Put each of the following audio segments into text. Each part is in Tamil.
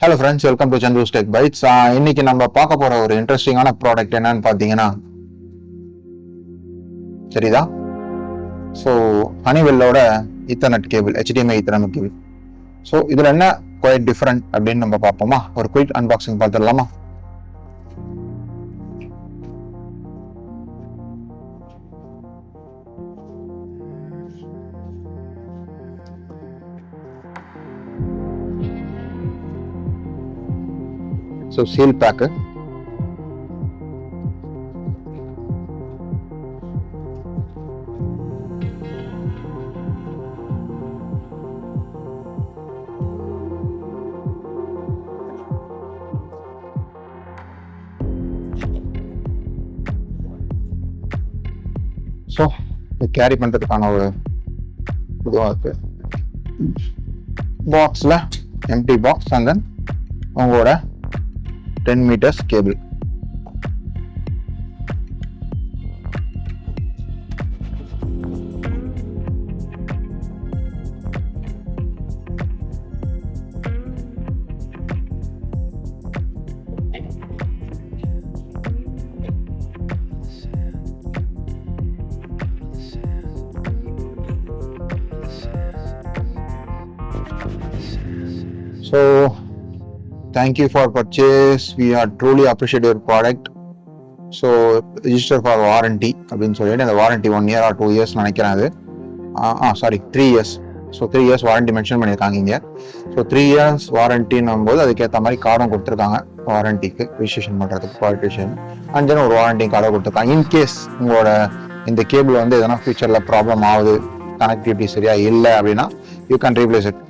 Hello friends, welcome to Santhu's tech bytes. இன்னைக்கு நம்ம பார்க்க போற ஒரு இன்ட்ரெஸ்டிங்கான ப்ராடக்ட் என்னன்னு பார்த்தீங்கன்னா, சரிதா? ஸோ ஹனிவெல்லோட ethernet cable, HDMI ethernet cable. So இதில் என்ன குவைட் டிஃப்ரெண்ட் அப்படின்னு நம்ம பார்ப்போமா? ஒரு குயிக் அன்பாக்சிங் பார்த்துடலாமா? ஸோ சீல் பேக்கு, ஸோ இது கேரி பண்ணுறதுக்கான ஒரு இதுவாக இருக்கு. பாக்ஸில் எம்டி பாக்ஸ் அண்ட் தென் உங்களோட 10 meters cable. So thank you for purchase. We are truly appreciate your product. So register for warranty அப்படின்னு சொல்லிட்டு அந்த வாரண்டி 1 year or 2 years நினைக்கிறேன். அது sorry 3 years. So 3 years warranty mention பண்ணியிருக்காங்க இங்கே. ஸோ 3 years வாரண்டின்னும் போது அதுக்கேற்ற மாதிரி கார்டும் கொடுத்துருக்காங்க வாரண்டிக்கு ரிஜிஸ்ட்ரேஷன் பண்ணுறதுக்கு குவாலிஃபிகேஷன். அண்ட் தென் ஒரு வாரண்டி கார்டும் கொடுத்துருக்காங்க. இன்கேஸ் உங்களோட இந்த கேபிள் வந்து எதனா ஃபியூச்சரில் ப்ராப்ளம் ஆகுது, கனெக்டிவிட்டி சரியா இல்லை அப்படின்னா you can replace it.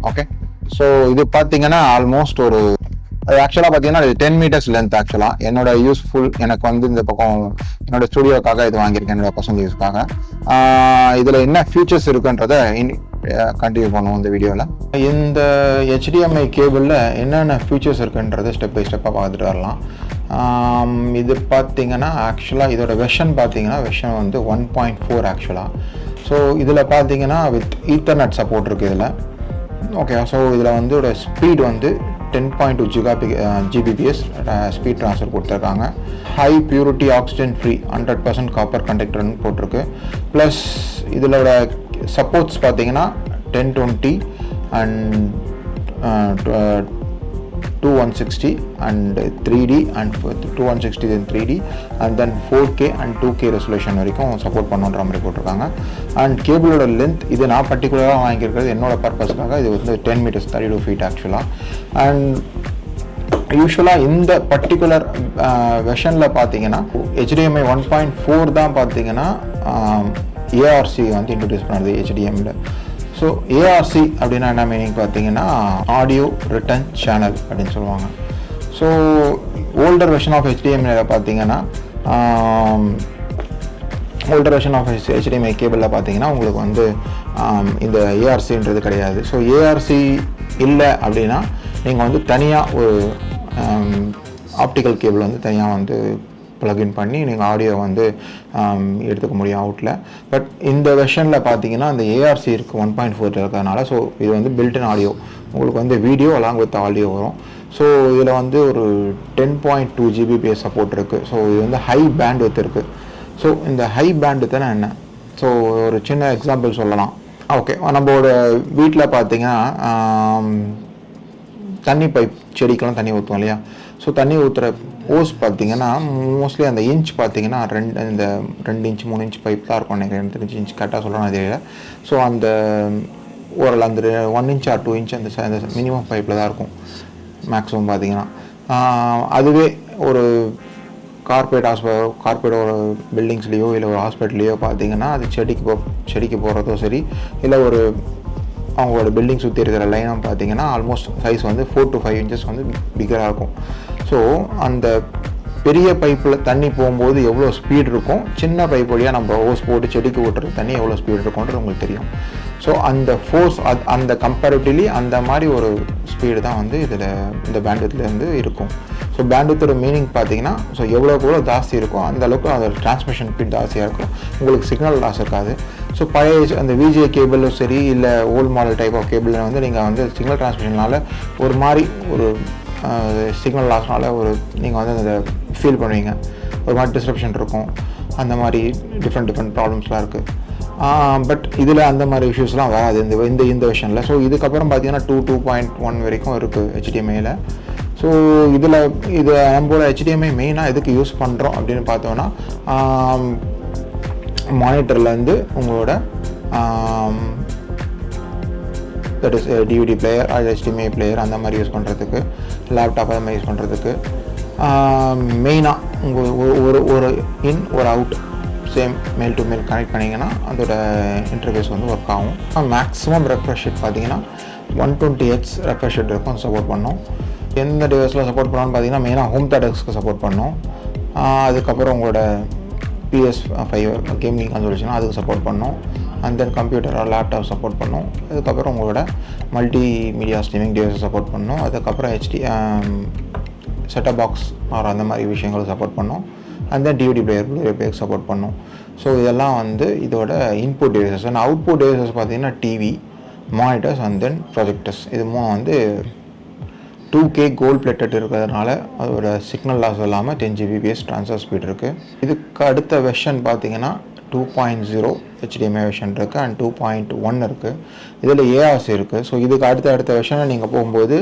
Okay so இது பார்த்தீங்கன்னா ஆல்மோஸ்ட் ஒரு ஆக்சுவலாக பார்த்தீங்கன்னா இது 10 meters லென்த். ஆக்சுவலாக என்னோட யூஸ்ஃபுல், எனக்கு வந்து இந்த பக்கம் என்னோட ஸ்டுடியோக்காக இது வாங்கியிருக்கேன், என்னோட பசங்க யூஸ்க்காக. இதில் என்ன ஃபியூச்சர்ஸ் இருக்குன்றதை கண்டினியூ பண்ணுவோம் இந்த வீடியோவில். இந்த HDMI கேபிளில் என்னென்ன ஃபியூச்சர்ஸ் இருக்குன்றதை ஸ்டெப் பை ஸ்டெப்பாக பார்த்துட்டு வரலாம். இது பார்த்தீங்கன்னா ஆக்சுவலாக இதோட வெர்ஷன் பார்த்தீங்கன்னா வெர்ஷன் வந்து 1.4 ஆக்சுவலாக. ஸோ இதில் பார்த்தீங்கன்னா வித் ஈத்தர்நெட் சப்போர்ட் இருக்குது இதில். ஓகே, ஸோ இதில் வந்து ஒரு ஸ்பீட் வந்து 10.2 Gbps ஸ்பீட் ட்ரான்ஸ்ஃபர் கொடுத்துருக்காங்க. High purity oxygen free 100% copper கண்டக்டர்னு போட்டிருக்கு. ப்ளஸ் இதோட சப்போர்ட்ஸ் பார்த்தீங்கன்னா 1020 and 2160 and 3D and 2160 then 3D and then 4K and 2K resolution வரைக்கும் சப்போர்ட் பண்ணுன்ற மாதிரி போட்டிருக்காங்க. அண்ட் கேபிளோட லென்த் இது நான் பர்டிகுலராக வாங்கியிருக்கிறது என்னோட பர்பஸ்க்காக. இது வந்து 10 meters 32 feet ஆக்சுவலாக. அண்ட் யூஸ்வலாக இந்த பர்டிகுலர் வெர்ஷனில் பார்த்தீங்கன்னா HDMI 1.4 தான் பார்த்தீங்கன்னா ARC வந்து இன்ட்ரடியூஸ் பண்ணுறது HDMIயில். ஸோ ARC அப்படின்னா என்ன மீனிங் பார்த்தீங்கன்னா ஆடியோ ரிட்டர்ன் சேனல் அப்படின்னு சொல்லுவாங்க. So older version of HDMI பார்த்தீங்கன்னா ஓல்டர் வெர்ஷன் ஆஃப் HDMI கேபிளில் பார்த்தீங்கன்னா உங்களுக்கு வந்து இந்த ARCன்றது கிடையாது. ஸோ ARC இல்லை அப்படின்னா நீங்கள் வந்து தனியாக ஒரு ஆப்டிக்கல் கேபிள் வந்து தனியாக வந்து ப்ளக்இன் பண்ணி நீங்கள் ஆடியோ வந்து எடுத்துக்க முடியும் அவுட்டில். பட் இந்த வெர்ஷனில் பார்த்தீங்கன்னா அந்த ARC இருக்குது 1.4 இருக்கிறதுனால. ஸோ இது வந்து பில்ட்இன் ஆடியோ, உங்களுக்கு வந்து வீடியோ அலாங் வித் ஆடியோ வரும். ஸோ இதில் வந்து ஒரு 10.2 Gbps சப்போர்ட் இருக்குது. ஸோ இது வந்து ஹை பேண்ட்வித் இருக்குது. ஸோ இந்த ஹை பேண்ட்வித்னா என்ன? ஸோ ஒரு சின்ன எக்ஸாம்பிள் சொல்லலாம். ஓகே, நம்மளோட வீட்டில் பார்த்தீங்கன்னா தண்ணி பைப், செடிக்கெல்லாம் தண்ணி ஊற்றுவோம் இல்லையா? ஸோ தண்ணி ஊற்றுற ஓஸ் பார்த்தீங்கன்னா மோஸ்ட்லி அந்த இன்ச் பார்த்தீங்கன்னா 2 inch 3 inch பைப் தான் இருக்கும் நினைக்கிறேன். 3 inch கரெக்டாக சொல்லணும் தெரியல. ஸோ அந்த ஓரளவு அந்த 1 inch or 2 inch அந்த மினிமம் பைப்பில் தான் இருக்கும் மேக்ஸிமம் பார்த்தீங்கன்னா. அதுவே ஒரு கார்பரேட் ஒரு பில்டிங்ஸ்லேயோ இல்லை ஒரு ஹாஸ்பிட்டல்லையோ பார்த்தீங்கன்னா அது செடிக்கு போகிறதோ சரி, இல்லை ஒரு அவங்களோட பில்டிங் சுற்றி இருக்கிற லைனாக பார்த்தீங்கன்னா ஆல்மோஸ்ட் சைஸ் வந்து 4 to 5 inches வந்து பிகராக இருக்கும். ஸோ அந்த பெரிய பைப்பில் தண்ணி போகும்போது எவ்வளோ ஸ்பீட் இருக்கும், சின்ன பைப் வழியாக நம்ம ஹோஸ் போட்டு செடிக்கு ஓட்டுற தண்ணி எவ்வளோ ஸ்பீட் இருக்கும்ன்றது உங்களுக்கு தெரியும். ஸோ அந்த ஃபோர்ஸ் அந்த கம்பேரிட்டிவ்லி அந்த மாதிரி ஒரு ஸ்பீடு தான் வந்து இதில் இந்த பேண்ட்வித்லேருந்து இருக்கும். ஸோ பேண்ட்வித்தோட மீனிங் பார்த்தீங்கன்னா ஸோ எவ்வளோக்கு ஜாஸ்தி இருக்கும் அந்த அளவுக்கு அதோட டிரான்ஸ்மிஷன் ஸ்பீட் ஜாஸ்தியாக இருக்கும், உங்களுக்கு சிக்னல் லாஸ் இருக்காது. ஸோ பழைய அந்த விஜே கேபிளும் சரி இல்லை old model type of cable வந்து நீங்கள் வந்து சிக்னல் டிரான்ஸ்மிஷனால் ஒரு மாதிரி ஒரு சிக்னல் லாஸ்னால நீங்கள் வந்து அதை ஃபீல் பண்ணுவீங்க, ஒரு மாதிரி டிஸ்ரப்ஷன் இருக்கும், அந்த மாதிரி டிஃப்ரெண்ட் ப்ராப்ளம்ஸ்லாம் இருக்குது. பட் இதில் அந்த மாதிரி இஷ்யூஸ்லாம் வராது இந்த வெர்ஷனில். ஸோ இதுக்கப்புறம் பார்த்தீங்கன்னா 2.1 வரைக்கும் இருக்குது HDMIயில். ஸோ இது நம்மளோட HDMI மெயினாக எதுக்கு யூஸ் பண்ணுறோம் அப்படின்னு பார்த்தோன்னா மானிட்டர்லேருந்து உங்களோட தட் இஸ் DVD பிளேயர் அது HDMI பிளேயர் அந்த மாதிரி யூஸ் பண்ணுறதுக்கு, லேப்டாப் அந்த மாதிரி யூஸ் பண்ணுறதுக்கு மெயினாக உங்கள் ஒரு இன் ஒரு அவுட் சேம் மேல் டு மேல் கனெக்ட் பண்ணிங்கன்னா அதோட இன்டர்ஃபேஸ் வந்து ஒர்க் ஆகும். மேக்ஸிமம் ரெஃப்ரெஷ் ரேட் பார்த்தீங்கன்னா 120Hz ரெஃப்ரெஷ் ரேட் இருக்கும், சப்போர்ட் பண்ணோம். எந்த டிவைஸில் சப்போர்ட் பண்ணோன்னு பார்த்தீங்கன்னா மெயினாக ஹோம் தேட்டர்ஸ்க்கு சப்போர்ட் பண்ணோம். அதுக்கப்புறம் உங்களோட PS5 கேமிங் கன்சோல்ஸ்னால் அதுக்கு சப்போர்ட் பண்ணோம். And then computer laptop support பண்ணோம். அதுக்கப்புறம் உங்களோட மல்டி மீடியா ஸ்ட்ரீமிங் டிவைஸை சப்போர்ட் பண்ணோம். அதுக்கப்புறம் செட்டப் பாக்ஸ் ஆர் அந்த மாதிரி விஷயங்களை சப்போர்ட் பண்ணோம். And then DVD player support பண்ணோம். ஸோ இதெல்லாம் வந்து இதோட input devices. And output devices பார்த்தீங்கன்னா TV, monitors and then projectors. இது மூணு வந்து 2K கோல்ட் பிளேட்டட் இருக்கிறதுனால அதோட சிக்னல் லாஸ் இல்லாமல் 10 Gbps ட்ரான்ஸ்ஃபர் ஸ்பீட் இருக்குது. இதுக்கு அடுத்த வெர்ஷன் பார்த்தீங்கன்னா 2.0 HDMI வெர்ஷன் இருக்குது அண்ட் 2.1 இருக்குது. இதில் ARC இருக்குது. ஸோ இதுக்கு அடுத்த வெர்ஷனில் நீங்கள் போகும்போது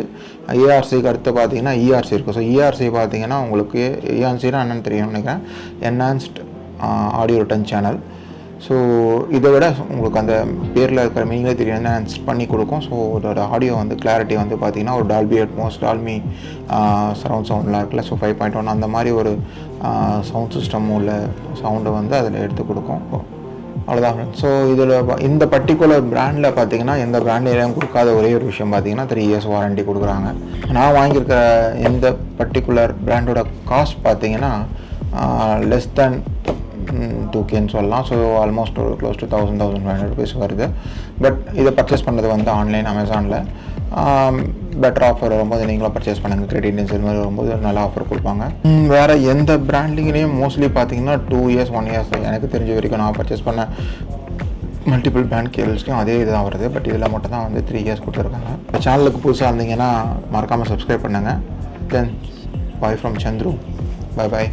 ARCக்கு அடுத்து பார்த்தீங்கன்னா ERC இருக்குது. ஸோ ERC பார்த்தீங்கன்னா உங்களுக்கு ERCனா என்னன்னு தெரியும்னு நினைக்கிறேன், enhanced audio return channel. So இதை விட உங்களுக்கு அந்த பேரில் இருக்கிற மீனிங்லே தெரியும், என்ஹான்ஸ் பண்ணி கொடுக்கும். ஸோ அதோட ஆடியோ வந்து கிளாரிட்டி வந்து பார்த்தீங்கன்னா ஒரு டால்பி அட்மாஸ், டால்மி சரவுண்ட் சவுண்ட்லாம் இருக்குல்ல, ஸோ 5.1 அந்த மாதிரி ஒரு சவுண்ட் சிஸ்டம் உள்ள சவுண்டை வந்து அதில் எடுத்து கொடுக்கும். அவ்வளோதான் ஃப்ரெண்ட்ஸ். ஸோ இதில் இந்த பர்டிகுலர் பிராண்டில் பார்த்தீங்கன்னா எந்த பிராண்ட்லேயும் கொடுக்காத ஒரே ஒரு விஷயம் பார்த்தீங்கன்னா 3 years வாரண்டி கொடுக்குறாங்க. நான் வாங்கியிருக்க இந்த பர்டிகுலர் பிராண்டோட காஸ்ட் பார்த்தீங்கன்னா லெஸ் தேன் 2Kன்னு சொல்லலாம். ஸோ ஆல்மோஸ்ட் ஒரு க்ளோஸ் டு 1,500 rupees வருது. பட் இதை பர்ச்சேஸ் பண்ணது வந்து ஆன்லைன் அமேசானில் பெட்டர் ஆஃபர் வரும்போது நீங்களும் பர்ச்சேஸ் பண்ணுங்கள். கிரெடிட் இது மாதிரி வரும்போது நல்ல ஆஃபர் கொடுப்பாங்க. வேறு எந்த பிராண்டிங்லேயும் மோஸ்ட்லி பார்த்தீங்கன்னா 2 years 1 years எனக்கு தெரிஞ்ச வரைக்கும் நான் பர்ச்சேஸ் பண்ண மல்டிபிள் பிராண்ட் கேபிள்ஸ்லையும் அதே இதுதான் வருது. பட் இதில் மட்டும் தான் வந்து 3 years கொடுத்துருக்காங்க. இந்த சேனலுக்கு புதுசாக இருந்தீங்கன்னா மறக்காமல் சப்ஸ்கிரைப் பண்ணுங்கள். Then bye from Chandru. Bye bye.